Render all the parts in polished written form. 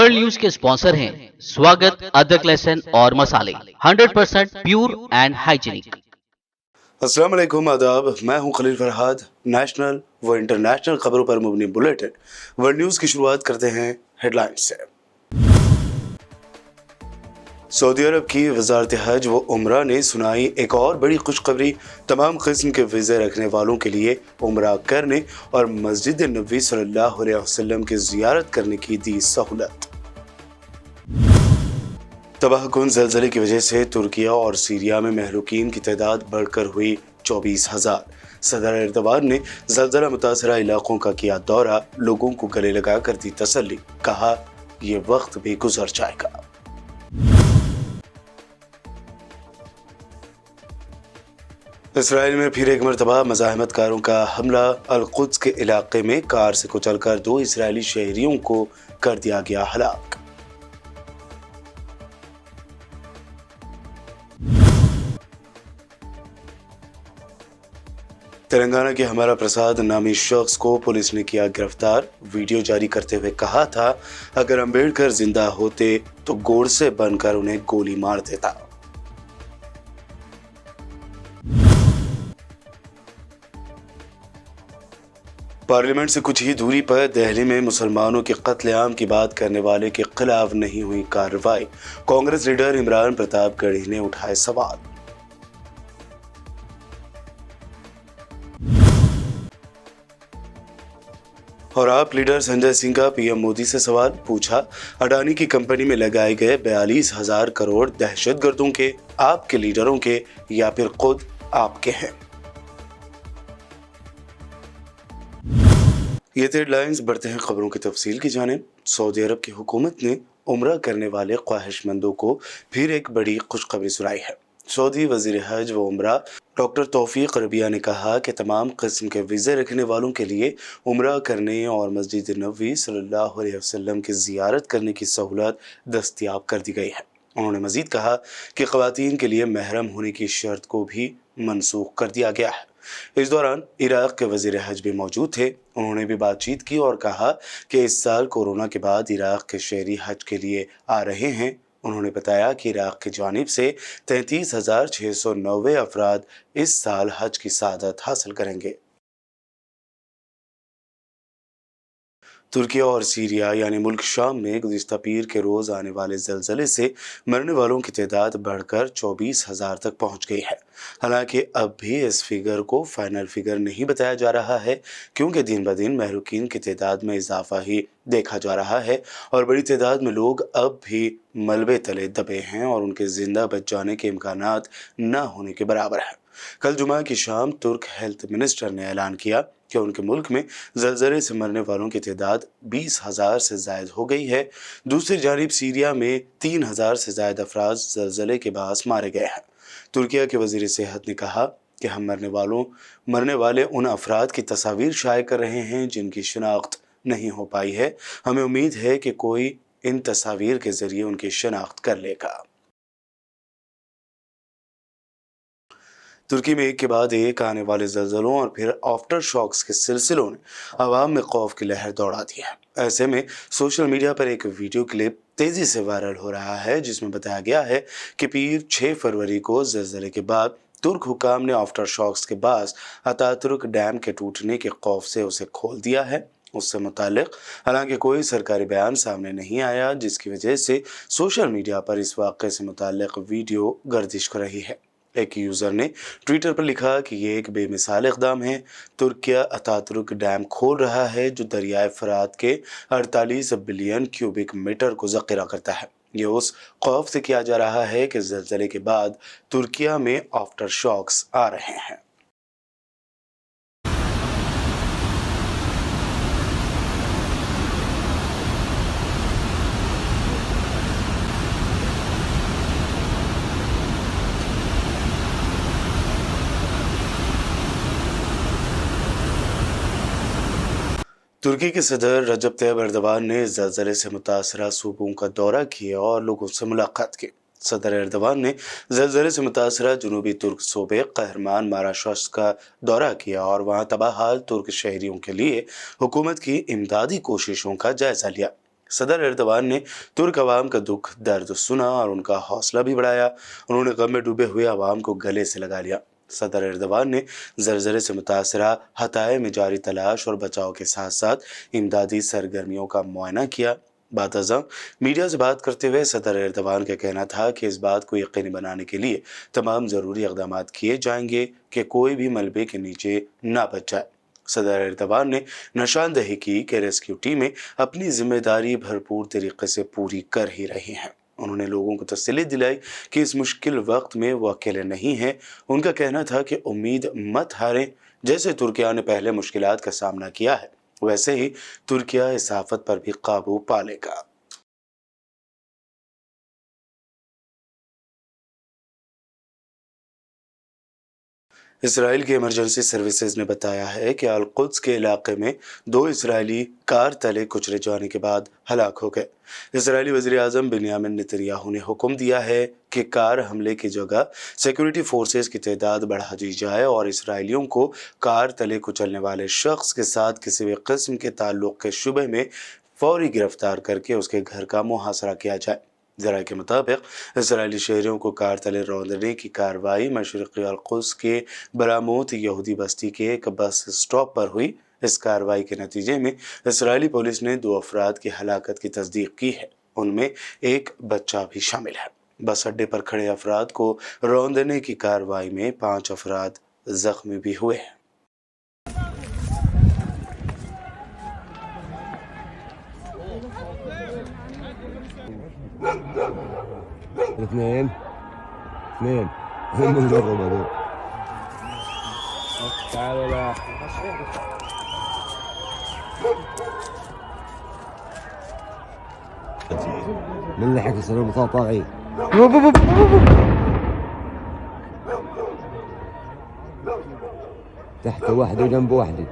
World news के sponsor हैं स्वागत, अदरक लहसुन और मसाले 100% प्योर एंड हाइजीनिक। अस्सलाम वालेकुम, आदाब। मैं हूं खलील फरहाद। नेशनल व इंटरनेशनल खबरों पर मुबनी बुलेटिन वर्ल्ड न्यूज़ की शुरुआत करते हैं हेडलाइंस से। सऊदी अरब की वजारत हज व उमरा ने सुनाई एक और बड़ी खुशखबरी। तमाम किस्म के वीज़े रखने वालों के लिए उमरा करने और मस्जिद नबी सल्लल्लाहु अलैहि वसल्लम की ज़ियारत करने की दी सहूलत। तबाहकुन ज़लज़ले की वजह से तुर्किया और सीरिया में महलूकीन की तादाद बढ़कर हुई 24,000। सदर एर्दोगान ने ज़लज़ला मुतासरा इलाकों का किया दौरा, लोगों को गले लगा कर दी तसल्ली, कहा ये वक्त भी गुजर जाएगा। इसराइल में फिर एक मरतबा मज़ाहमतकारों का हमला। अल-कुद्स के इलाके में कार से कुचलकर 2 इसराइली शहरियों को कर दिया गया हलाक। तेलंगाना के हमारा प्रसाद नामी शख्स को पुलिस ने किया गिरफ्तार। वीडियो जारी करते हुए कहा था, अगर अंबेडकर जिंदा होते तो गोडसे बनकर उन्हें गोली मार देता। पार्लियामेंट से कुछ ही दूरी पर दिल्ली में मुसलमानों के कत्लेआम की बात करने वाले के खिलाफ नहीं हुई कार्रवाई। कांग्रेस लीडर इमरान प्रतापगढ़ी ने उठाए सवाल। और आप लीडर संजय सिंह का पीएम मोदी से सवाल पूछा, अडानी की कंपनी में लगाए गए 42,000 करोड़ दहशतगर्दों के, आपके लीडरों के या फिर खुद आपके हैं? ये थे हेडलाइंस। बढ़ते हैं खबरों की तफसील की जानिब। सऊदी अरब की हुकूमत ने उम्रा करने वाले ख्वाहिशमंदों को फिर एक बड़ी खुशखबरी सुनाई है। सऊदी वजीर हज व उम्रा डॉक्टर तौफीक रबिया ने कहा कि तमाम किस्म के वीज़े रखने वालों के लिए उम्रा करने और मस्जिद नबी सल्लल्लाहु अलैहि वसल्लम की ज़ियारत करने की सहूलत दस्तयाब कर दी गई है। उन्होंने मज़ीद कहा कि ख़वातीन के लिए महरम होने की शर्त को भी मनसूख कर दिया गया है। इस दौरान इराक के वज़ीर हज भी मौजूद थे। उन्होंने भी बातचीत की और कहा कि इस साल कोरोना के बाद इराक के शहरी हज के लिए आ रहे हैं। उन्होंने बताया कि इराक की जानिब से 33,690 अफराद इस साल हज की सआदत हासिल करेंगे। तुर्किया और सीरिया यानी मुल्क शाम में गुज़िश्ता पीर के रोज़ आने वाले ज़लज़ले से मरने वालों की तादाद बढ़कर 24,000 तक पहुंच गई है। हालांकि अब भी इस फिगर को फाइनल फिगर नहीं बताया जा रहा है, क्योंकि दिन ब दिन महरूकीन की तादाद में इजाफा ही देखा जा रहा है और बड़ी तादाद में लोग अब भी मलबे तले दबे हैं और उनके जिंदा बच जाने के इम्कानात न होने के बराबर है। कल जुमा की शाम तुर्क हेल्थ मिनिस्टर ने ऐलान किया कि उनके मुल्क में ज़लज़ले से मरने वालों की तादाद 20,000 से ज़ायद हो गई है। दूसरी जानिब सीरिया में 3,000 से ज़ायद अफराद ज़लज़ले के बास मारे गए हैं। तुर्किया के वज़ीर सेहत ने कहा कि हम मरने वाले उन अफराद की तस्वीर शाये कर रहे हैं जिनकी शिनाख्त नहीं हो पाई है। हमें उम्मीद है कि कोई इन तस्वीर के ज़रिए उनकी शिनाख्त कर लेगा। तुर्की में एक के बाद एक आने वाले ज़लज़लों और फिर आफ्टर शॉक्स के सिलसिलों ने आवाम में खौफ की लहर दौड़ा दी है। ऐसे में सोशल मीडिया पर एक वीडियो क्लिप तेज़ी से वायरल हो रहा है, जिसमें बताया गया है कि पीर 6 फरवरी को ज़लज़ले के बाद तुर्क हुकाम ने आफ्टर शॉक्स के बाद अतातुर्क डैम के टूटने के खौफ से उसे खोल दिया है। उससे मुतालिक हालांकि कोई सरकारी बयान सामने नहीं आया, जिसकी वजह से सोशल मीडिया पर इस वाक़े से मुतालिक वीडियो गर्दिश कर रही है। एक यूज़र ने ट्विटर पर लिखा कि ये एक बेमिसाल इक़दाम है। तुर्किया अतातुर्क डैम खोल रहा है जो दरियाए फ़रात के 48 बिलियन क्यूबिक मीटर को ज़ख़ीरा करता है। ये उस खौफ से किया जा रहा है कि ज़लज़ले के बाद तुर्किया में आफ्टर शॉक्स आ रहे हैं। तुर्की के सदर रजब तैयब एर्दोगान ने ज़लज़ले से मुतासरा सूबों का दौरा किया और लोगों से मुलाकात की। सदर एर्दोगान ने ज़लज़ले से मुतासरा जनूबी तुर्क सूबे कहरमान माराशस का दौरा किया और वहाँ तबाहाल तुर्क शहरियों के लिए हुकूमत की इमदादी कोशिशों का जायज़ा लिया। सदर एर्दोगान ने तुर्क अवाम का दुख दर्द सुना और उनका हौसला भी बढ़ाया। उन्होंने गम में डूबे हुए अवाम को गले से लगा लिया। सदर एर्दोगान ने ज़लज़ले से मुतासरा हताए में जारी तलाश और बचाव के साथ साथ इमदादी सरगर्मियों का मुआयना किया। बातज़ा मीडिया से बात करते हुए सदर एर्दोगान का कहना था कि इस बात को यकीनी बनाने के लिए तमाम ज़रूरी इक़दाम किए जाएंगे कि कोई भी मलबे के नीचे ना बच जाए। सदर एर्दोगान ने निशानदेही की कि रेस्क्यू टीमें अपनी जिम्मेदारी भरपूर तरीके से पूरी कर ही रही हैं। उन्होंने लोगों को तसल्ली दिलाई कि इस मुश्किल वक्त में वो अकेले नहीं हैं। उनका कहना था कि उम्मीद मत हारें। जैसे तुर्किया ने पहले मुश्किलात का सामना किया है, वैसे ही तुर्किया इस आफत पर भी काबू पा लेगा। इसराइल की इमरजेंसी सर्विसेज ने बताया है कि अल-कुद्स के इलाके में 2 इसराइली कार तले कुचले जाने के बाद हलाक हो गए। इसराइली वज़ीर आज़म बिन्यामिन नेतन्याहू ने हुक्म दिया है कि कार हमले की जगह सिक्योरिटी फोर्सेस की तादाद बढ़ा दी जाए और इसराइलियों को कार तले कुचलने वाले शख्स के साथ किसी भी किस्म के ताल्लुक़ के शुबे में फौरी गिरफ्तार करके उसके घर का मुहासरा किया जाए। ज़रा के मुताबिक इसराइली शहरियों को कार तले रौंदने की कार्रवाई मशरक़ी अल-कुद्स के बरामूत यहूदी बस्ती के एक बस स्टॉप पर हुई। इस कार्रवाई के नतीजे में इसराइली पुलिस ने 2 अफराद की हलाकत की तस्दीक की है। उनमें एक बच्चा भी शामिल है। बस अड्डे पर खड़े अफराद को रौंदने की कार्रवाई में 5 अफराद जख्मी भी हुए हैं। اثنين هم اللي جربوا هذول. تعالوا لا من اللي حكي صار مقاطعين تحت واحدة جنب واحدة.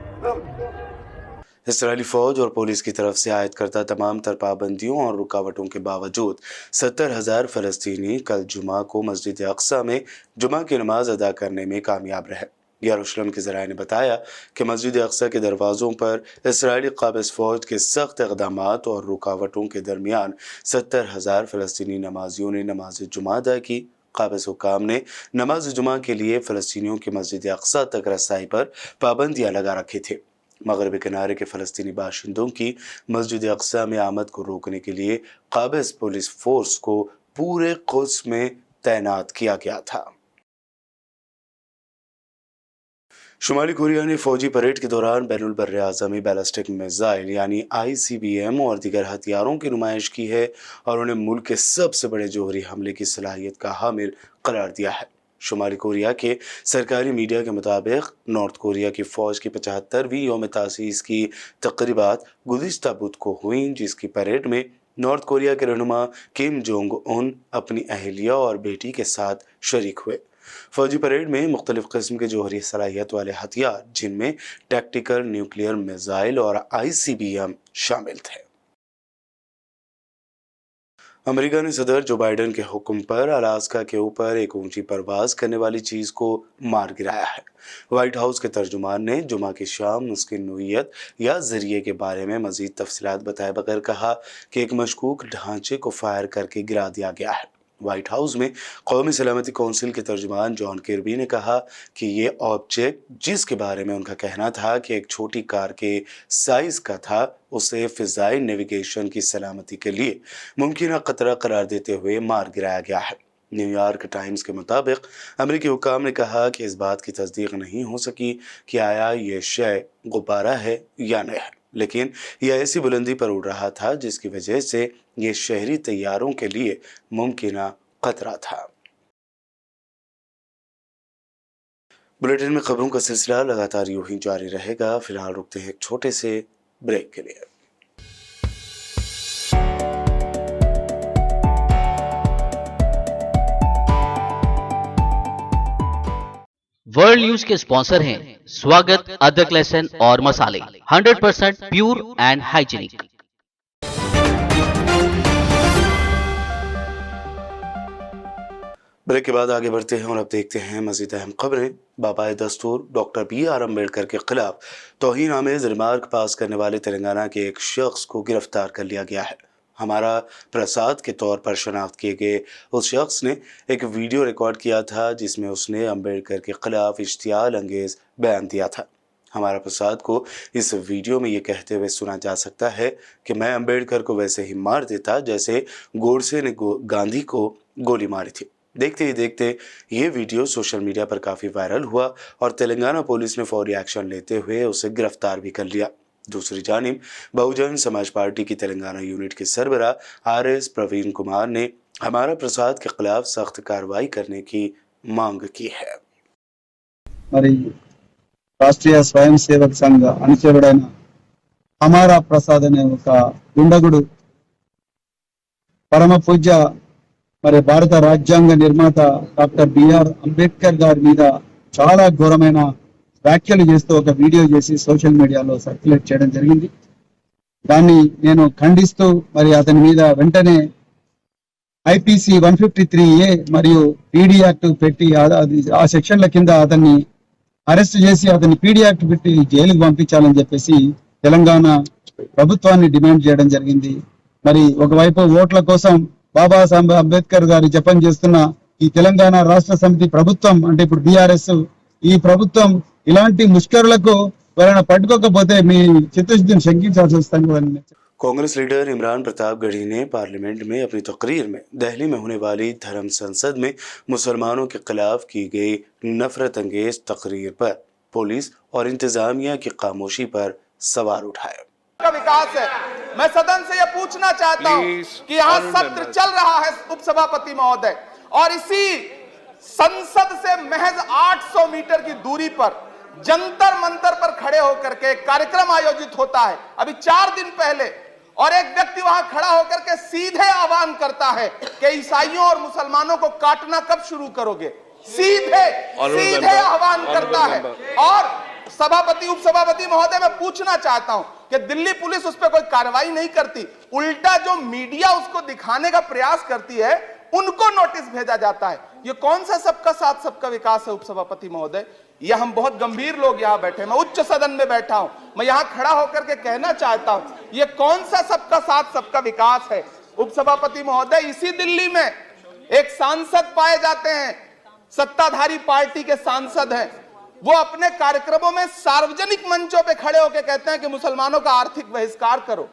इसराइली फौज और पुलिस की तरफ से आयद करता तमाम तर पाबंदियों और रुकावटों के बावजूद 70,000 फ़लस्तीनी कल जुमा को मस्जिद अक्सा में जुमा की नमाज अदा करने में कामयाब रहे। यरूशलेम के ज़राए ने बताया कि मस्जिद अक्सा के दरवाज़ों पर इसराइली काबिज़ फ़ौज के सख्त इक़दामात और रुकावटों के दरमियान 70,000 फ़लस्तीनी नमाजियों ने नमाज जुमा अदा की। काबिज़ हुक्काम ने नमाज जुमा के लिए फ़लस्तीनियों की मस्जिद अक्सा तक रसाई पर पाबंदियाँ लगा रखी थी। मगरबी किनारे के फ़लस्तीनी बाशिंदों की मस्जिद अक्सा में आमद को रोकने के लिए काबिज़ पुलिस फोर्स को पूरे कुद्स में तैनात किया गया था। शुमाली कोरिया ने फौजी परेड के दौरान बैनुल बर्रे आज़मी बैलिस्टिक मिसाइल यानी ICBM और दीगर हथियारों की नुमाइश की है और उन्हें मुल्क के सबसे बड़े जोहरी हमले की सलाहियत का हामिल करार दिया है। शुमाली कोरिया के सरकारी मीडिया के मुताबिक नॉर्थ कोरिया की फ़ौज की 75वीं यौम तासीस की तक़रीबात गुज़िश्ता बुध को हुई, जिसकी परेड में नॉर्थ कोरिया के रहनुमा किम जोंग उन अपनी अहलिया और बेटी के साथ शरीक हुए। फौजी परेड में मुख्तलिफ किस्म के जोहरी सलाहियत वाले हथियार, जिनमें टैक्टिकल न्यूक्लियर मिसाइल और ICBM शामिल थे। अमेरिका ने सदर जो बाइडन के हुक्म पर अलास्का के ऊपर एक ऊंची परवाज करने वाली चीज़ को मार गिराया है। व्हाइट हाउस के तर्जुमान ने जुमा की शाम उसकी नोयत या जरिए के बारे में मजीद तफसीलात बताए बगैर कहा कि एक मशकूक ढांचे को फायर करके गिरा दिया गया है। व्हाइट हाउस में कौमी सलामती कौंसिल के तर्जुमान जॉन किर्बी ने कहा कि ये ऑब्जेक्ट, जिसके बारे में उनका कहना था कि एक छोटी कार के साइज का था, उसे फ़िज़ाई नेविगेशन की सलामती के लिए मुमकिन खतरा करार देते हुए मार गिराया गया है। न्यूयॉर्क टाइम्स के मुताबिक अमेरिकी हुक्काम ने कहा कि इस बात की तस्दीक नहीं हो सकी कि आया ये शय गुब्बारा है या नहीं है, लेकिन यह ऐसी बुलंदी पर उड़ रहा था जिसकी वजह से ये शहरी तैयारों के लिए मुमकिन खतरा था। बुलेटिन में खबरों का सिलसिला लगातार यूं ही जारी रहेगा। फिलहाल रुकते हैं एक छोटे से ब्रेक के लिए। वर्ल्ड न्यूज के स्पॉन्सर हैं स्वागत, अदरक, लहसुन और मसाले, 100% प्योर एंड हाइजीनिक। ब्रेक के बाद आगे बढ़ते हैं और अब देखते हैं मजीद अहम खबरें। बाबाए दस्तूर डॉक्टर BR अम्बेडकर के खिलाफ तौहीन आमेज रिमार्क पास करने वाले तेलंगाना के एक शख्स को गिरफ्तार कर लिया गया है। हमारा प्रसाद के तौर पर शनाख्त किए गए उस शख्स ने एक वीडियो रिकॉर्ड किया था जिसमें उसने अम्बेडकर के खिलाफ इश्तियाल अंगेज बयान दिया था। हमारा प्रसाद को इस वीडियो में ये कहते हुए सुना जा सकता है कि मैं अम्बेडकर को वैसे ही मार देता जैसे गोडसे ने गांधी को गोली मारी थी। देखते ही देखते ये वीडियो सोशल मीडिया पर काफ़ी वायरल हुआ और तेलंगाना पुलिस ने फौरी एक्शन लेते हुए उसे गिरफ्तार भी कर लिया। दूसरी जानिब बहुजन समाज पार्टी की तेलंगाना यूनिट के सरबराह RS प्रवीण कुमार ने हमारा प्रसाद के खिलाफ सख्त कार्रवाई करने की मांग की है। మరి రాష్ట్రీయ స్వయం సేవక్ సంఘ అనుచరుడైన హమారా ప్రసాద్ అనే ఒక దుండగుడు పరమ పూజ్య మరి భారత రాజ్యాంగ నిర్మాత డాక్టర్ BR అంబేద్కర్ గారి మీద చాలా ఘోరమైన వ్యాఖ్యలు చేస్తూ ఒక వీడియో చేసి సోషల్ మీడియాలో సర్క్యులేట్ చేయడం జరిగింది. దాన్ని నేను ఖండిస్తూ మరి అతని మీద వెంటనే IPC 153A మరియు PD యాక్ట్ పెట్టి ఆ సెక్షన్ల కింద అతన్ని అరెస్ట్ చేసి అతన్ని PD యాక్ట్ పెట్టి జైలుకు పంపించాలని చెప్పేసి తెలంగాణ ప్రభుత్వాన్ని డిమాండ్ చేయడం జరిగింది. మరి ఒకవైపు ఓట్ల కోసం బాబాసాహెబ్ అంబేద్కర్ గారి జపం చేస్తున్న ఈ తెలంగాణ రాష్ట్ర సమితి ప్రభుత్వం అంటే ఇప్పుడు BRS ఈ ప్రభుత్వం ఇలాంటి ముష్కరులకు ఎవరైనా పట్టుకోకపోతే మీ చిత్తశుద్ధిని శంకించాల్సి వస్తుంది. कांग्रेस लीडर इमरान प्रतापगढ़ी ने पार्लियामेंट में अपनी तकरीर में दिल्ली में होने वाली धर्म संसद में मुसलमानों के खिलाफ की गई नफरत अंगेज तकरीर पर पुलिस और इंतजामिया की खामोशी पर सवाल उठाए। का विकास है। मैं सदन से यह पूछना चाहता हूं कि यहाँ सत्र चल रहा है उपसभापति महोदय और इसी संसद से महज 800 मीटर की दूरी पर जंतर मंतर पर खड़े होकर के कार्यक्रम आयोजित होता है अभी 4 दिन पहले और एक व्यक्ति वहां खड़ा होकर के सीधे आह्वान करता है कि ईसाइयों और मुसलमानों को काटना कब शुरू करोगे। सीधे आह्वान करता है और सभापति उपसभापति महोदय मैं पूछना चाहता हूं कि दिल्ली पुलिस उस पर कोई कार्रवाई नहीं करती, उल्टा जो मीडिया उसको दिखाने का प्रयास करती है उनको नोटिस भेजा जाता है। ये कौन सा सबका साथ सबका विकास है उपसभापति महोदय? ये हम बहुत गंभीर लोग यहाँ बैठे, मैं उच्च सदन में बैठा हूं, मैं यहाँ खड़ा होकर के कहना चाहता हूं ये कौन सा सबका साथ सबका विकास है उपसभापति महोदय? इसी दिल्ली में एक सांसद पाए जाते हैं, सत्ताधारी पार्टी के सांसद हैं, वो अपने कार्यक्रमों में सार्वजनिक मंचों पे खड़े होकर कहते हैं कि मुसलमानों का आर्थिक बहिष्कार करो।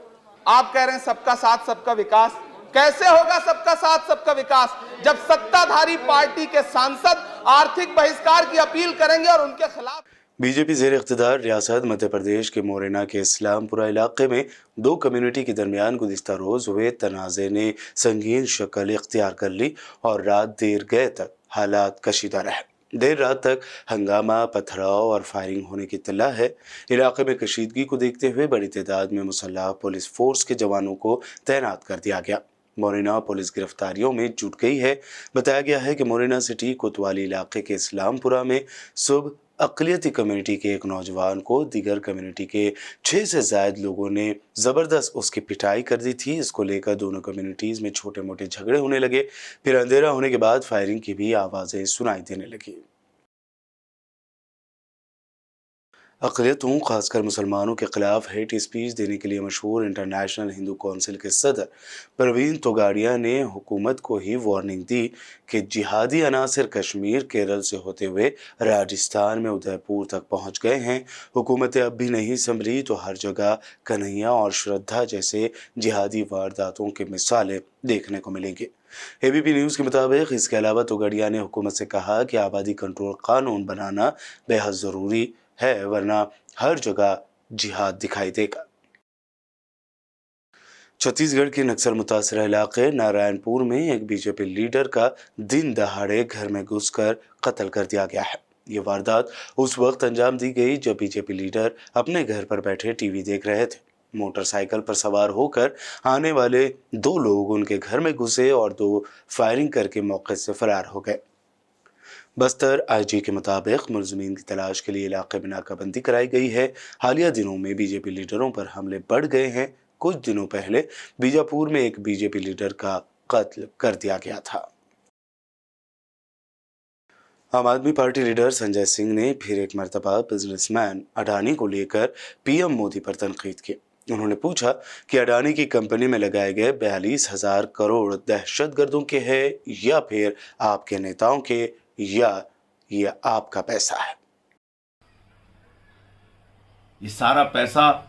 आप कह रहे हैं सबका साथ सबका विकास। कैसे होगा सबका साथ सबका विकास जब सत्ताधारी पार्टी के सांसद आर्थिक बहिष्कार की अपील करेंगे और उनके खिलाफ। बीजेपी ज़ेर इख्तिदार रियासत मध्य प्रदेश के मोरेना के इस्लामपुरा इलाके में 2 कम्युनिटी के दरमियान गुज़िश्ता रोज़ हुए तनाज़े ने संगीन शक्ल इख्तियार कर ली और रात देर गए तक हालात कशीदा रहे। देर रात तक हंगामा, पथराव और फायरिंग होने की इत्तला है। इलाके में कशीदगी को देखते हुए बड़ी तादाद में मुसल्लह पुलिस फोर्स के जवानों को तैनात कर दिया गया। मोरेना पुलिस गिरफ्तारियों में जुट गई है। बताया गया है कि मोरेना सिटी कोतवाली इलाके के इस्लामपुरा में सुबह अक़लियती कम्युनिटी के एक नौजवान को दीगर कम्युनिटी के 6 से ज़ायद लोगों ने ज़बरदस्त उसकी पिटाई कर दी थी। इसको लेकर दोनों कम्युनिटीज़ में छोटे मोटे झगड़े होने लगे। फिर अंधेरा होने के बाद फायरिंग की भी आवाज़ें सुनाई देने लगी। अक़लियतों खासकर मुसलमानों के खिलाफ हेट स्पीच देने के लिए मशहूर इंटरनेशनल हिंदू कौंसिल के सदर प्रवीण तोगाड़िया ने हुकूमत को ही वार्निंग दी कि जिहादी अनासर कश्मीर केरल से होते हुए राजस्थान में उदयपुर तक पहुंच गए हैं। हुकूमतें अब भी नहीं संभली तो हर जगह कन्हैया और श्रद्धा जैसे जिहादी वारदातों की मिसालें देखने को मिलेंगी। ABP न्यूज़ के मुताबिक इसके अलावा तोगाड़िया ने हुकूमत से कहा कि आबादी कंट्रोल कानून बनाना बेहद ज़रूरी है वरना हर जगह जिहाद दिखाई देगा। छत्तीसगढ़ के नक्सल मुतासर इलाके नारायणपुर में एक बीजेपी लीडर का दिन दहाड़े घर में घुसकर कत्ल कर दिया गया है। ये वारदात उस वक्त अंजाम दी गई जब बीजेपी लीडर अपने घर पर बैठे टीवी देख रहे थे। मोटरसाइकिल पर सवार होकर आने वाले 2 लोग उनके घर में घुसे और 2 फायरिंग करके मौके से फरार हो गए। बस्तर IG के मुताबिक मुलज़िमीन की तलाश के लिए इलाके में नाकाबंदी कराई गई है। हालिया दिनों में बीजेपी लीडरों पर हमले बढ़ गए हैं। कुछ दिनों पहले बीजापुर में एक बीजेपी लीडर का कत्ल कर दिया गया था। आम आदमी पार्टी लीडर संजय सिंह ने फिर एक मर्तबा बिजनेसमैन अडानी को लेकर पीएम मोदी पर तनकीद की। उन्होंने पूछा कि अडानी की कंपनी में लगाए गए 42,000 करोड़ दहशतगर्दों के हैं या फिर आपके नेताओं के, या ये आपका पैसा है। ये सारा पैसा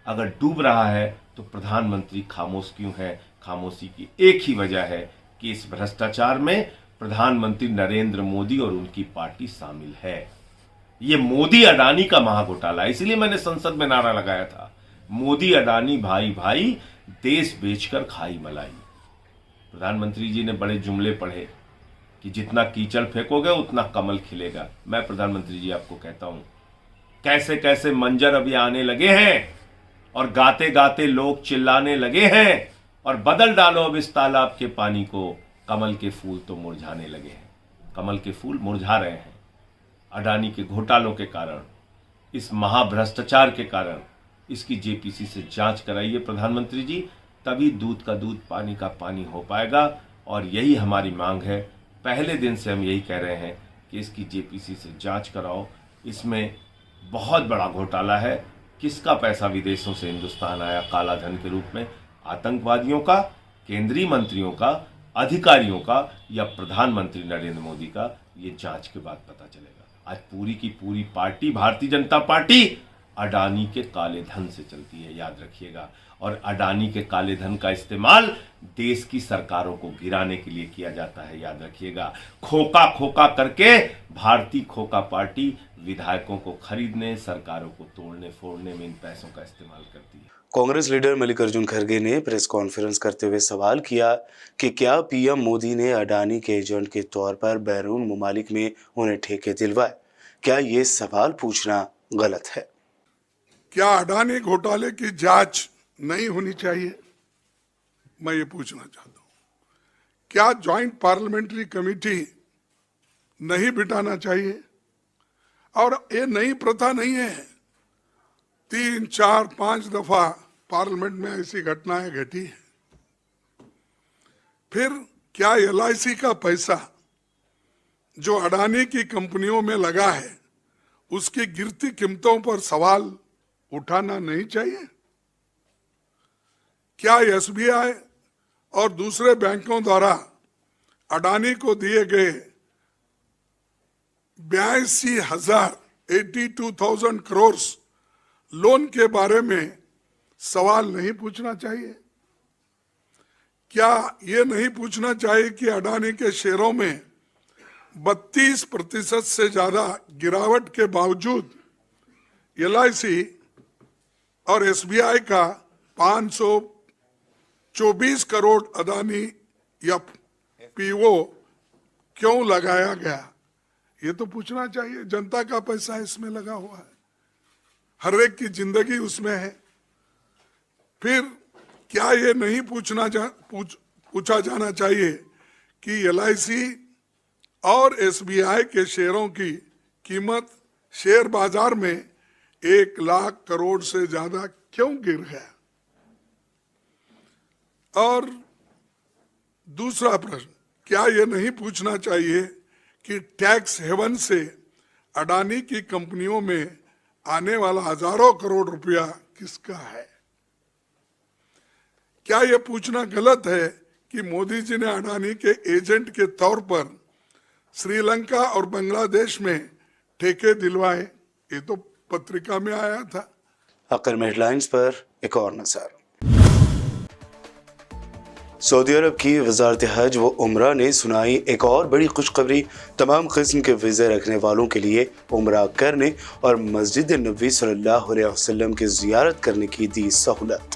अगर डूब रहा है तो प्रधानमंत्री खामोश क्यों है? खामोशी की एक ही वजह है कि इस भ्रष्टाचार में प्रधानमंत्री नरेंद्र मोदी और उनकी पार्टी शामिल है। ये मोदी अडानी का महाघोटाला है। इसलिए मैंने संसद में नारा लगाया था, मोदी अडानी भाई भाई, देश बेचकर खाई मलाई। प्रधानमंत्री जी ने बड़े जुमले पढ़े कि जितना कीचड़ फेंकोगे उतना कमल खिलेगा। मैं प्रधानमंत्री जी आपको कहता हूं, कैसे कैसे मंजर अभी आने लगे हैं और गाते गाते लोग चिल्लाने लगे हैं, और बदल डालो अब इस तालाब के पानी को, कमल के फूल तो मुरझाने लगे हैं। कमल के फूल मुरझा रहे हैं अडानी के घोटालों के कारण, इस महाभ्रष्टाचार के कारण। इसकी जेपीसी से जांच कराइए प्रधानमंत्री जी, तभी दूध का दूध पानी का पानी हो पाएगा। और यही हमारी मांग है। पहले दिन से हम यही कह रहे हैं कि इसकी जेपीसी से जांच कराओ। इसमें बहुत बड़ा घोटाला है। किसका पैसा विदेशों से हिंदुस्तान आया काला धन के रूप में? आतंकवादियों का, केंद्रीय मंत्रियों का, अधिकारियों का, या प्रधानमंत्री नरेंद्र मोदी का? ये जांच के बाद पता चलेगा। आज पूरी की पूरी पार्टी, भारतीय जनता पार्टी, अडानी के काले धन से चलती है, याद रखिएगा। और अडानी के काले धन का इस्तेमाल देश की सरकारों को गिराने के लिए किया जाता है, याद रखिएगा। खोखा खोखा करके भारतीय खोखा पार्टी विधायकों को खरीदने, सरकारों को तोड़ने फोड़ने में इन पैसों का इस्तेमाल करती है। कांग्रेस लीडर मल्लिकार्जुन खड़गे ने प्रेस कॉन्फ्रेंस करते हुए सवाल किया कि क्या पीएम मोदी ने अडानी के एजेंट के तौर पर बैरून ममालिक में उन्हें ठेके दिलवाए? क्या ये सवाल पूछना गलत है? क्या अडानी घोटाले की जांच नहीं होनी चाहिए? मैं ये पूछना चाहता हूं। क्या ज्वाइंट पार्लियामेंट्री कमेटी नहीं बिठाना चाहिए? और ये नई प्रथा नहीं है, 3, 4, 5 दफा पार्लियामेंट में ऐसी घटनाएं घटी है। फिर क्या LIC का पैसा जो अडानी की कंपनियों में लगा है, उसकी गिरती कीमतों पर सवाल उठाना नहीं चाहिए? क्या SBI और दूसरे बैंकों द्वारा अडानी को दिए गए 82,000 करोड़ लोन के बारे में सवाल नहीं पूछना चाहिए? क्या ये नहीं पूछना चाहिए कि अडानी के शेयरों में 32% से ज्यादा गिरावट के बावजूद LIC और SBI का 524 करोड़ अडानी FPO क्यों लगाया गया? ये तो पूछना चाहिए। जनता का पैसा इसमें लगा हुआ है, हर एक की जिंदगी उसमें है। फिर क्या ये नहीं पूछा जाना चाहिए कि LIC और SBI के शेयरों की कीमत शेयर बाजार में 1 लाख करोड़ से ज्यादा क्यों गिर गया? और दूसरा प्रश्न, क्या ये नहीं पूछना चाहिए कि टैक्स हेवन से अडानी की कंपनियों में आने वाला हजारों करोड़ रुपया किसका है? क्या यह पूछना गलत है कि मोदी जी ने अडानी के एजेंट के तौर पर श्रीलंका और बांग्लादेश में ठेके दिलवाए? ये तो पत्रिका में आया था। आखिर में हेडलाइंस पर एक और नजर। सऊदी अरब की वजारत हज व उमरा ने सुनाई एक और बड़ी खुशखबरी। तमाम किस्म के वीज़े रखने वालों के लिए उमरा करने और मस्जिद नबी सल्लल्लाहु अलैहि वसल्लम की ज़ियारत करने की दी सहूलत।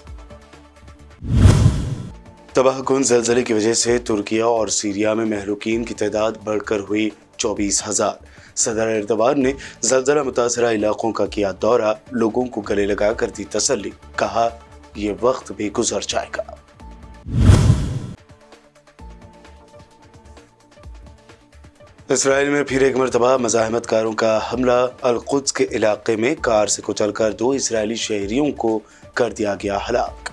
तबाहकुन ज़लज़ले की वजह से तुर्किया और सीरिया में महलूकीन की तादाद बढ़कर हुई 24,000। सदर एर्दोगान ने ज़लज़ला मुतासरा इलाकों का किया दौरा, लोगों को गले लगा कर दी तसल्ली, कहा ये वक्त भी गुजर जाएगा। इसराइल में फिर एक मरतबा मज़ाहमतकारों का हमला। अल-कुद्स के इलाके में कार से कुचलकर 2 इसराइली शहरियों को कर दिया गया हलाक।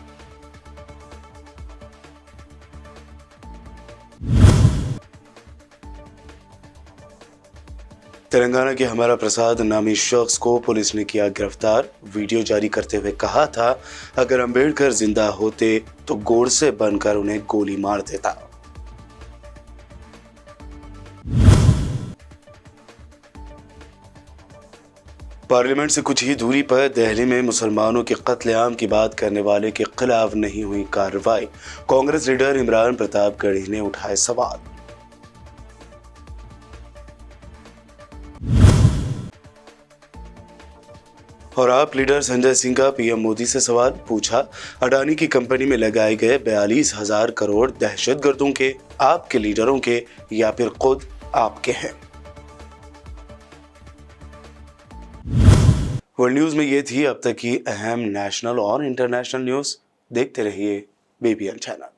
तेलंगाना के हमारा प्रसाद नामी शख्स को पुलिस ने किया गिरफ्तार। वीडियो जारी करते हुए कहा था, अगर अंबेडकर जिंदा होते तो गोडसे बनकर उन्हें गोली मार देता। पार्लियामेंट से कुछ ही दूरी पर दिल्ली में मुसलमानों के कत्लेआम की बात करने वाले के खिलाफ नहीं हुई कार्रवाई। कांग्रेस लीडर इमरान प्रतापगढ़ी ने उठाए सवाल। और आप लीडर संजय सिंह का पीएम मोदी से सवाल पूछा, अडानी की कंपनी में लगाए गए 42,000 करोड़ दहशतगर्दों के, आपके लीडरों के या फिर खुद आपके हैं? वर्ल्ड न्यूज में ये थी अब तक की अहम नेशनल और इंटरनेशनल न्यूज। देखते रहिए बीबीएन चैनल।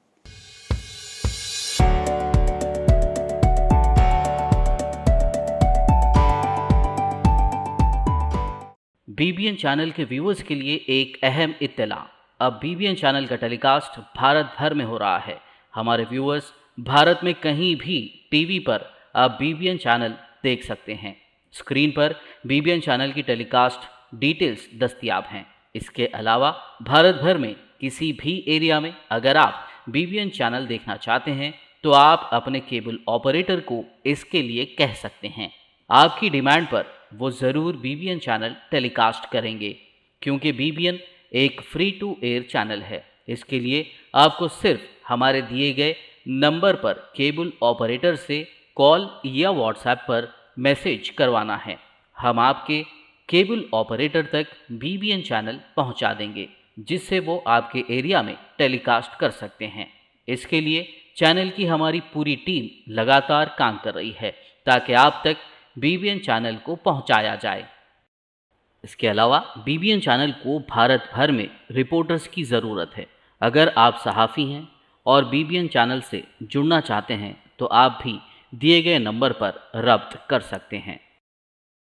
बीबीएन चैनल के व्यूअर्स के लिए एक अहम इत्तला। अब बीबीएन चैनल का टेलीकास्ट भारत भर में हो रहा है। हमारे व्यूअर्स भारत में कहीं भी टीवी पर अब बीबीएन चैनल देख सकते हैं। स्क्रीन पर बीबीएन चैनल की टेलीकास्ट डिटेल्स दस्तयाब हैं। इसके अलावा भारत भर में किसी भी एरिया में अगर आप बीबीएन चैनल देखना चाहते हैं तो आप अपने केबल ऑपरेटर को इसके लिए कह सकते हैं। आपकी डिमांड पर वो ज़रूर बीबीएन चैनल टेलीकास्ट करेंगे, क्योंकि बीबीएन एक फ्री टू एयर चैनल है। इसके लिए आपको सिर्फ हमारे दिए गए नंबर पर केबल ऑपरेटर से कॉल या व्हाट्सएप पर मैसेज करवाना है। हम आपके केबल ऑपरेटर तक बीबीएन चैनल पहुंचा देंगे, जिससे वो आपके एरिया में टेलीकास्ट कर सकते हैं। इसके लिए चैनल की हमारी पूरी टीम लगातार काम कर रही है ताकि आप तक बीबीएन चैनल को पहुंचाया जाए। इसके अलावा बीबीएन चैनल को भारत भर में रिपोर्टर्स की ज़रूरत है। अगर आप सहाफ़ी हैं और बीबीएन चैनल से जुड़ना चाहते हैं तो आप भी दिए गए नंबर पर रब्त कर सकते हैं।